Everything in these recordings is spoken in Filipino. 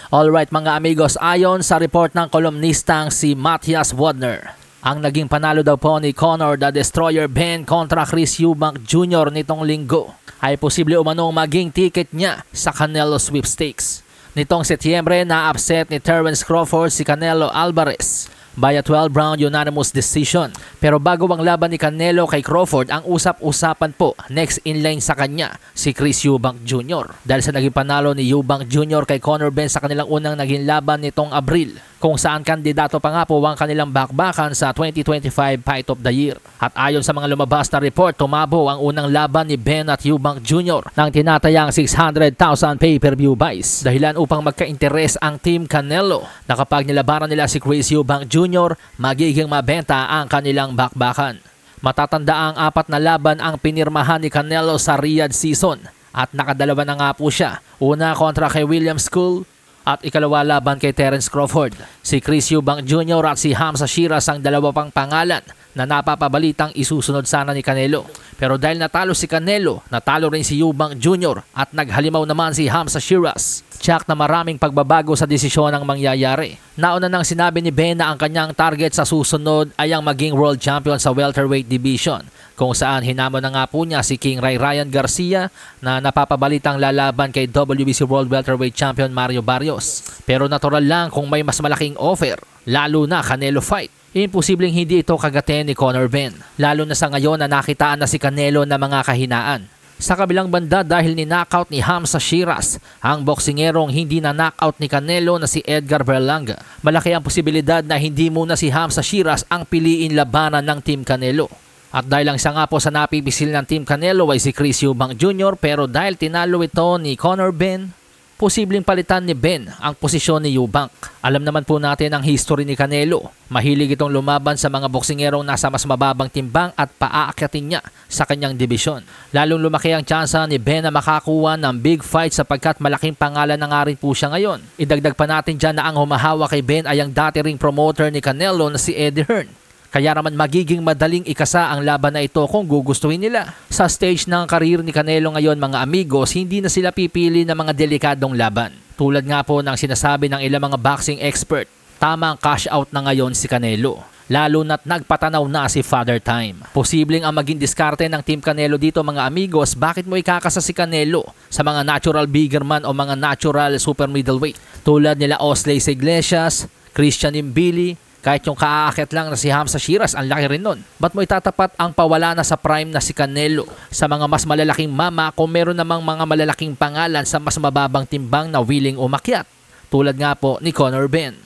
Alright mga amigos, ayon sa report ng kolumnistang si Matthias Wadner, ang naging panalo daw po ni Conor the Destroyer Ben kontra Chris Eubank Jr. nitong linggo ay posible umanong maging ticket niya sa Canelo Sweepstakes. Nitong Setyembre na-upset ni Terence Crawford si Canelo Alvarez by a 12-round unanimous decision. Pero bago ang laban ni Canelo kay Crawford, ang usap-usapan po next in line sa kanya si Chris Eubank Jr. Dahil sa naging panalo ni Eubank Jr. kay Conor Ben sa kanilang unang naging laban nitong Abril, kung saan kandidato pa nga po ang kanilang bakbakan sa 2025 Fight of the Year. At ayon sa mga lumabas na report, tumabo ang unang laban ni Ben at Eubank Jr. ng tinatayang 600,000 pay-per-view buys. Dahilan upang magka-interes ang Team Canelo na kapag nilabaran nila si Chris Eubank Jr., magiging mabenta ang kanilang bakbakan. Matatanda ang 4 na laban ang pinirmahan ni Canelo sa Riyadh season at nakadalawa na nga po siya. Una kontra kay William School at ikalawa laban kay Terence Crawford. Si Chris Eubank Jr. at si Hamza Sheeraz ang dalawa pang pangalan na napapabalitang isusunod sana ni Canelo. Pero dahil natalo si Canelo, natalo rin si Eubank Jr. at naghalimaw naman si Hamza Sheeraz. Tiyak na maraming pagbabago sa desisyon ang mangyayari. Nauna nang sinabi ni Ben na ang kanyang target sa susunod ay ang maging world champion sa welterweight division, kung saan hinamon na nga po niya si King Ryan Garcia na napapabalitang lalaban kay WBC World Welterweight Champion Mario Barrios. Pero natural lang kung may mas malaking offer, lalo na Canelo fight. Imposibleng hindi ito kagatin ni Conor Ben, lalo na sa ngayon na nakitaan na si Canelo na mga kahinaan. Sa kabilang banda, dahil ni-knockout ni Hamza Sheeraz ang boksingerong hindi na-knockout ni Canelo na si Edgar Berlanga, malaki ang posibilidad na hindi muna si Hamza Sheeraz ang piliin labanan ng Team Canelo. At dahil lang siya nga po sa napipisil ng Team Canelo ay si Chris Eubank Jr. pero dahil tinalo ito ni Conor Ben, posibleng palitan ni Ben ang posisyon ni Eubank. Alam naman po natin ang history ni Canelo. Mahilig itong lumaban sa mga boksingerong nasa mas mababang timbang at paaakyatin niya sa kanyang dibisyon. Lalong lumaki ang tsansa ni Ben na makakuha ng big fight sapagkat malaking pangalan na nga rin po siya ngayon. Idagdag pa natin dyan na ang humahawa kay Ben ay ang dati ring promoter ni Canelo na si Eddie Hearn. Kaya naman magiging madaling ikasa ang laban na ito kung gugustuhin nila. Sa stage ng karir ni Canelo ngayon mga amigos, hindi na sila pipili ng mga delikadong laban. Tulad nga po ng sinasabi ng ilang mga boxing expert, tamang cash out na ngayon si Canelo. Lalo na't nagpatanaw na si Father Time. Posibleng ang maging diskarte ng Team Canelo dito mga amigos, bakit mo ikakasa si Canelo sa mga natural bigger man o mga natural super middleweight tulad nila Osleis Iglesias, Christian Mbili. Kahit yung kaaakit lang na si Hamza Sheeraz, ang laki rin nun. Ba't mo itatapat ang pawala na sa prime na si Canelo sa mga mas malalaking mama kung meron namang mga malalaking pangalan sa mas mababang timbang na willing umakyat? Tulad nga po ni Conor Ben.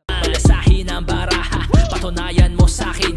Palasahin ang baraha, patunayan mo sa akin